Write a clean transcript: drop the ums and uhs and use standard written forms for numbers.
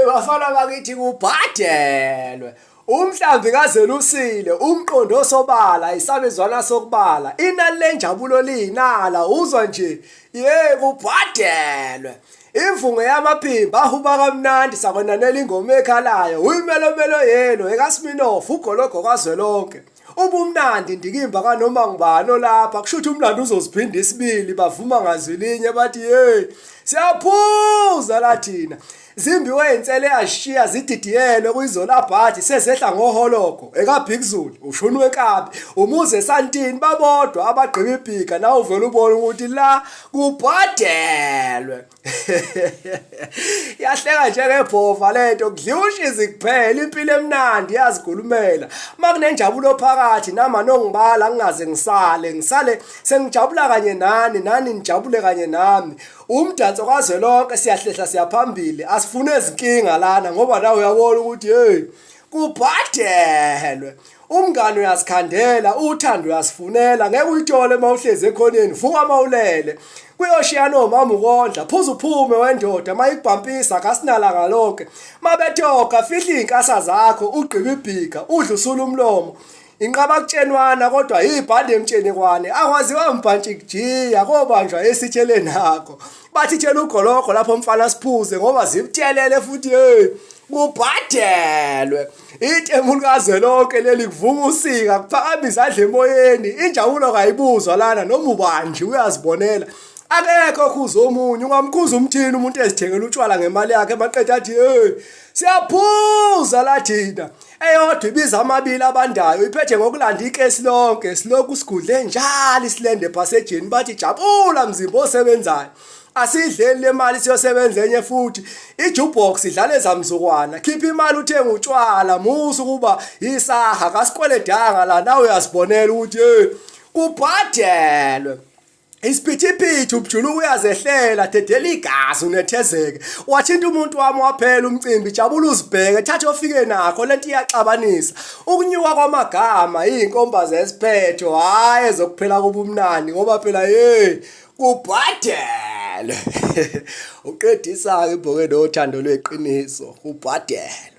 Bafana bakithi kubhadelwe. Umhlambi kaZelusile, umqondo osobala, isabezwana sokubala. Inani lenjabulo liyinala, uzwa nje. Kubhadelwe. Imvungo yamaphimba ahuba kamnandi sakwenanela ingoma ekhalayo. Uyimelomelo yelo ekaSminoff ugologo kaZwelonke. Ubumnandi ndikimba kanoma ngibani olapha kushuthi umlando uzosiphinda isibili bavuma ngazilinye bathi siyaphuza lathina. Zimbiwe insele yashiya zididiyelwe kuyizolabhathi sezehla ngoholoko ekabhikuzulu ushunwe enkabi umuze santini babodwa abagqiba ibhika nawe uvela ubona ukuthi la kubhadelwe. Yahleka njengebhova lento kudliwa ushizi kuphela impilo emnandi yazigulumela makunenjabulo phakathi nama nongibala ngingaze ngisale sengijabula kanye nani nijabule kanye nami. Umdanso kaZwelonke siyahlehla siyaphambili asifune izinkinga lana ngoba nawe uyabona ukuthi kubhadelwe. Umngane uyasikhandela uthando uyasifunela ngeke uyitole mawuhleze ekhoneni vuka mawulele kuyoshiyana omama ukondla phuza uphume wendoda mayikubhampisa akasinala ngalonke mabethoka fihla inkasa zakho ugqiba ibhika udla usula umlomo inqaba kutshenwana kodwa ibhande emtshenekwane akwaziwa mbhantshikujiya kobanjwa esitshele nakho bathi tshela ugoloko lapho mfana siphuze ngoba zibuthelele futhi kubhadelwe. Itemu kaZwelonke leli kuvuma usika kuphakama izandla emoyeni injabulo kayibuzwa lana noma ubanje uyazibonela akekho khuza omunye ungamkhuza umthini umuntu ezithengela utshwala ngemali yakhe emaqedwe athi siyaphuza lathina eyodwa ibiza amabili abandayo iphethe ngokulanda ikesi lonke silokhu sigudle njalo isilende passageni bathi jabula mzimba osebenzayo asidleli le mali siyosebenza enye futhi ijukebox idlala ezamzukwana khipha imali uthenga utshwala musu kuba isaha kasikweledanga la nawe uyasibonela ukuthi kubhadelwe. Isiphithiphithi ubujulu uyazehlela dedela igazi unethezeke wathinta umuntu wami waphela umcimbi jabula uzibheke thatha ofike nakho lento iyaxabanisa ukunyuka kwamagama izinkomba zesiphetho hayi ezokuphela kubumnandi ngoba phela kubhadelwe. UQEDISAKA ibhoke nothando lweqiniso kubhadelwe.